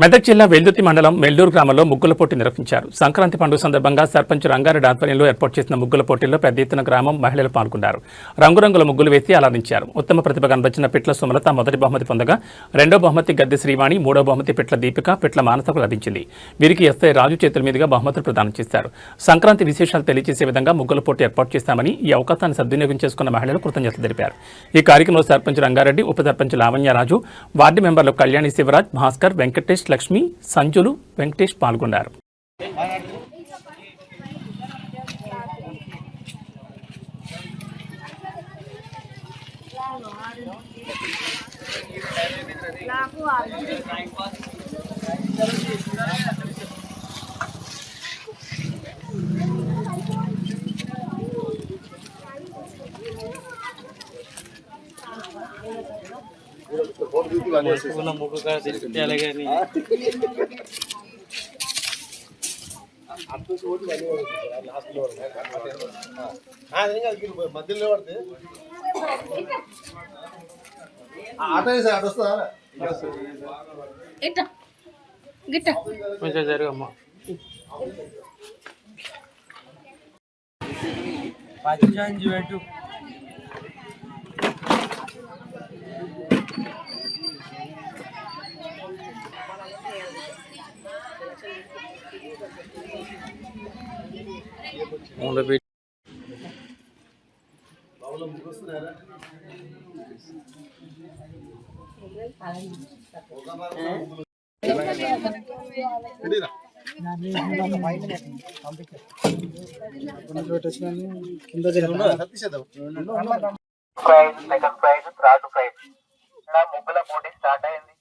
మెదక్ జిల్లా వెల్దుర్తి మండలం మెల్దూరు గ్రామంలో ముగ్గుల పోటీ నిర్వహించారు. సంక్రాంతి పండుగ సందర్భంగా సర్పంచ్ రంగారెడ్డి ఆధ్వర్యంలో ఏర్పాటు చేసిన ముగ్గుల పోటీల్లో పెద్ద ఎత్తున గ్రామం మహిళలు పాల్గొన్నారు. రంగురంగుల ముగ్గులు వేసి అలరించారు. ఉత్తమ ప్రతిభ కనబరిచిన పిట్ల సుమలత మొదటి బహుమతి పొందగా, రెండో బహుమతి గద్దె శ్రీవాణి, మూడో బహుమతి పిట్ల దీపిక, పిట్ల మానసకు లభించింది. వీరికి ఎస్ఐ రాజు చేతుల మీదుగా బహుమతులు ప్రదానం చేశారు. సంక్రాంతి విశేషాలు తెలియజేసే విధంగా ముగ్గుల పోటీ ఏర్పాటు చేస్తామని, ఈ అవకాశాన్ని సద్వినియోగం చేసుకున్న మహిళలు కృతజ్ఞతలు తెలిపారు. ఈ కార్యక్రమంలో సర్పంచ్ రంగారెడ్డి, ఉప సర్పంచ్ లావణ్యరాజు, వార్డు మెంబర్లు కళ్యాణి శివరాజ్, భాస్కర్, వెంకటేష్, లక్ష్మి, సంజులు, వెంకటేష్ పాల్గొన్నారు. మధ్యలో పడితే ఆటో వస్తుందా గిట్ట కొంచెం జరగమ్మా. Second prize, third prize. నా ముగ్గుల పోటీ స్టార్ట్ అయింది.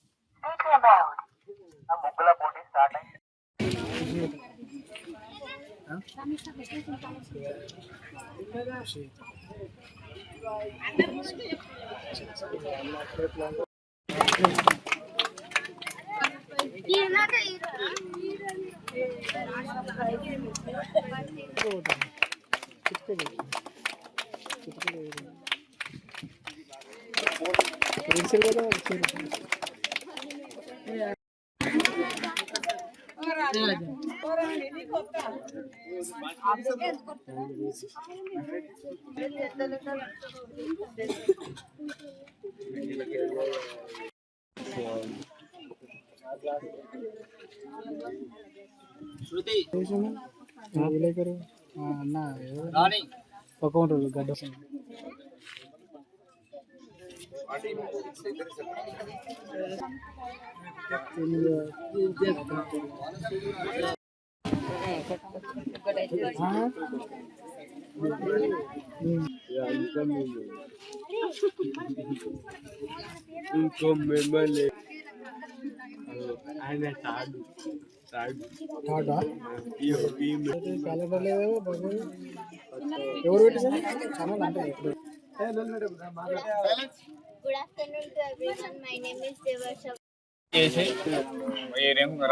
Good afternoon to everyone. My name is Devarsha.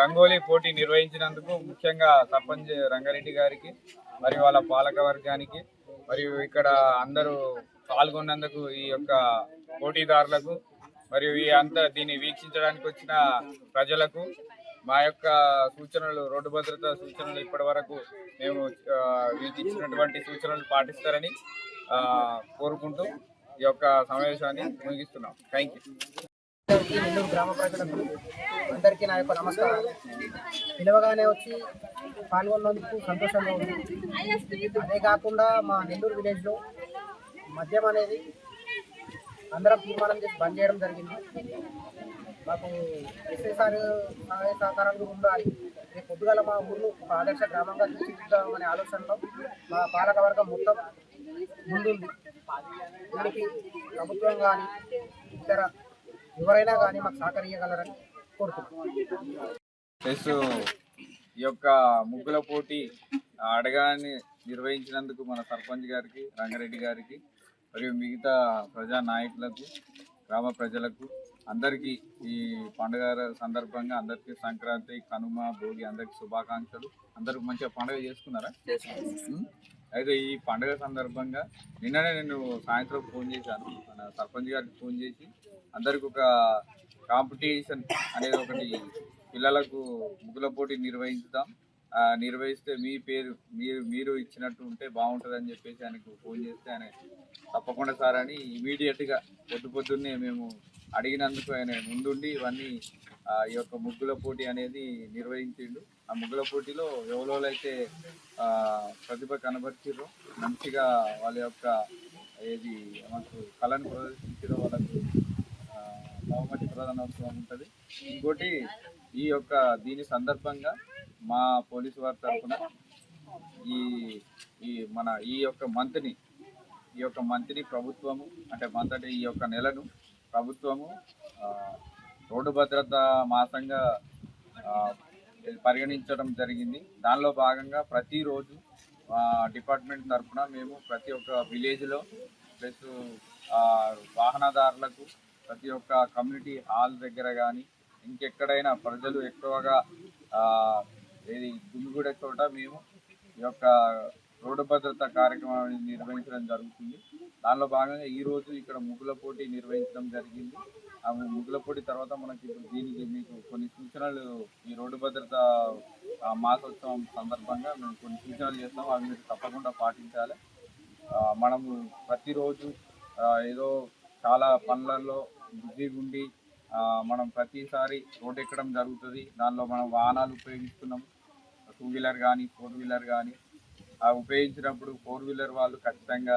Rangoli పోటీ నిర్వహించినందుకు ముఖ్యంగా సర్పంచ్ రంగారెడ్డి గారికి మరియు వాళ్ళ పాలక వర్గానికి మరియు ఇక్కడ అందరూ పాల్గొన్నందుకు ఈ యొక్క పోటీదారులకు మరియు దీన్ని వీక్షించడానికి వచ్చిన ప్రజలకు మా యొక్క సూచనలు, రోడ్డు భద్రతా సూచనలు ఇప్పటి వరకు మేము వీక్షించినటువంటి సూచనలు పాటిస్తారని కోరుకుంటూ ఈ యొక్క సమావేశాన్ని ముగిస్తున్నాం. Thank you. నెల్లూరు గ్రామ ప్రజలకు అందరికీ నా యొక్క నమస్కారాలు. పిలవగానే వచ్చి పాల్గొన్నందుకు సంతోషంగా ఉంది. అదే కాకుండా మా నెల్లూరు విలేజ్లో మద్యం అనేది అందరం తీర్మానం చేసి బంద్ చేయడం జరిగింది. మాకు ఎస్ఐసారి సహాయ సహకారాలు ఉండాలి. రేపు పొద్దుగాల మా ఊళ్ళో ఒక ఆదర్శ గ్రామంగా తీర్చిదిద్దామనే ఆలోచనలో మా పాలకవర్గం మొత్తం ముందుంది. దీనికి ప్రభుత్వం కానీ ఇతర ఎవరైనా కానీ మాకు సహకరించగలరని కోరుతున్నాం. ఈ యొక్క ముగ్గుల పోటీ అడగాన్ని నిర్వహించినందుకు మన సర్పంచ్ గారికి, రంగారెడ్డి గారికి మరియు మిగతా ప్రజా నాయకులకు, గ్రామ ప్రజలకు అందరికీ ఈ పండుగ సందర్భంగా అందరికీ సంక్రాంతి, కనుమ, భోగి అందరికీ శుభాకాంక్షలు. అందరూ మంచిగా పండుగ చేసుకున్నారా? అయితే ఈ పండుగ సందర్భంగా నిన్ననే నేను సాయంత్రం ఫోన్ చేశాను, మన సర్పంచ్ గారికి ఫోన్ చేసి అందరికి ఒక కాంపిటీషన్ అనేది ఒకటి పిల్లలకు ముగ్గుల పోటీ నిర్వహిస్తాం. నిర్వహిస్తే మీ పేరు మీరు ఇచ్చినట్టు ఉంటే బాగుంటుందని చెప్పేసి ఆయనకు ఫోన్ చేస్తే ఆయన తప్పకుండా సార్ అని ఇమీడియట్గా పొద్దున్నే మేము అడిగినందుకు ఆయన ముందుండి ఇవన్నీ ఈ యొక్క ముగ్గుల పోటీ అనేది నిర్వహించిండు. ఆ ముగ్గుల పోటీలో ఎవరోలైతే ప్రతిభ కనబరిచిరో మంచిగా వాళ్ళ యొక్క ఏది మనకు కళను ప్రదర్శించారో వాళ్ళకు బహుమతి ప్రధానోత్సవం ఉంటుంది. ఇంకోటి ఈ యొక్క దీని సందర్భంగా మా పోలీసు వారి తరఫున ఈ యొక్క మంత్ని ప్రభుత్వము అంటే ఈ యొక్క నెలను ప్రభుత్వము రోడ్డు భద్రత మాసంగా పరిగణించడం జరిగింది. దానిలో భాగంగా ప్రతిరోజు డిపార్ట్మెంట్ తరఫున మేము ప్రతి ఒక్క విలేజ్లో ప్లస్ వాహనదారులకు ప్రతి ఒక్క కమ్యూనిటీ హాల్ దగ్గర కానీ ఇంకెక్కడైనా ప్రజలు ఎక్కువగా ఇది గుమిగూడే చోట మేము ఈ యొక్క రోడ్డు భద్రత కార్యక్రమాన్ని నిర్వహించడం జరుగుతుంది. దానిలో భాగంగా ఈరోజు ఇక్కడ ముగ్గుల పోటీ నిర్వహించడం జరిగింది. ఆ ముగ్గుల పోటీ తర్వాత మనకి ఇప్పుడు దీనికి మీకు కొన్ని సూచనలు ఈ రోడ్డు భద్రత మాసోత్సవం సందర్భంగా మేము కొన్ని సూచనలు చేస్తాం. అవి మీరు తప్పకుండా పాటించాలి. మనము ప్రతిరోజు ఏదో చాలా పనులలో బిజీగా ఉండి మనం ప్రతిసారి రోడ్ ఎక్కడం జరుగుతుంది. దానిలో మనం వాహనాలు ఉపయోగిస్తున్నాం, 2 వీలర్ కానీ 4 వీలర్ కానీ. ఉపయోగించినప్పుడు 4 వీలర్ వాళ్ళు ఖచ్చితంగా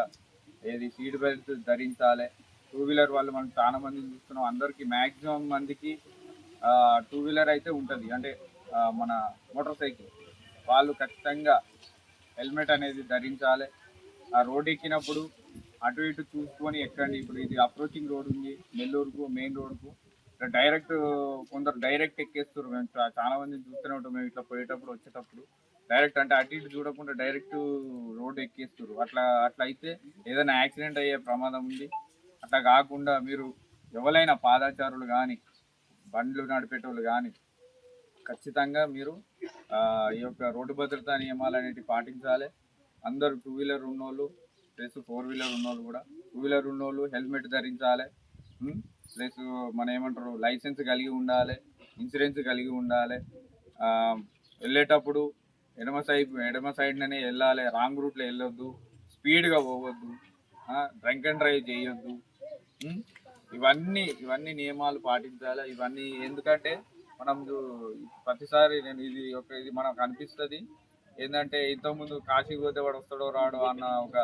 సీట్ బెల్ట్ ధరించాలి. 2 వీలర్ వాళ్ళు మనం చాలా మందిని చూస్తున్నాం. అందరికీ మ్యాక్సిమం మందికి 2 వీలర్ అయితే ఉంటుంది, అంటే మన మోటార్ సైకిల్ వాళ్ళు ఖచ్చితంగా హెల్మెట్ అనేది ధరించాలి. ఆ రోడ్ ఎక్కినప్పుడు అటు ఇటు చూసుకొని ఎక్కండి. ఇప్పుడు ఇది అప్రోచింగ్ రోడ్ ఉంది నెల్లూరుకు మెయిన్ రోడ్కు. డైరెక్ట్ కొందరు డైరెక్ట్ ఎక్కేస్తారు. మేము చాలా మందిని చూస్తూనే ఉంటాం. మేము ఇట్లా పోయేటప్పుడు వచ్చేటప్పుడు డైరెక్ట్ అంటే అటు ఇటు చూడకుండా డైరెక్ట్ రోడ్ ఎక్కేస్తారు. అట్లా అయితే ఏదైనా యాక్సిడెంట్ అయ్యే ప్రమాదం ఉంది. అట్లా కాకుండా మీరు ఎవరైనా పాదాచారులు కానీ బండ్లు నడిపేటోళ్ళు కానీ ఖచ్చితంగా మీరు ఈ యొక్క రోడ్డు భద్రతా నియమాలు అనేవి పాటించాలి. అందరూ 2 వీలర్ ఉన్నోళ్ళు ప్లస్ 4 వీలర్ ఉన్నోళ్ళు కూడా 2 వీలర్ ఉన్నోళ్ళు హెల్మెట్ ధరించాలి. ప్లస్ మన ఏమంటారు లైసెన్స్ కలిగి ఉండాలి, ఇన్సూరెన్స్ కలిగి ఉండాలి. వెళ్ళేటప్పుడు ఎడమ సైడ్నే వెళ్ళాలి, రాంగ్ రూట్లో వెళ్ళొద్దు, స్పీడ్గా పోవద్దు, డ్రంక్ అండ్ డ్రైవ్ చేయొద్దు. ఇవన్నీ నియమాలు పాటించాలి. ఇవన్నీ ఎందుకంటే మనం ప్రతిసారి ఇది మనకు అనిపిస్తుంది ఏంటంటే ఇంతకుముందు కాశీకి పోతే వాడు వస్తాడో రాడో అన్న ఒక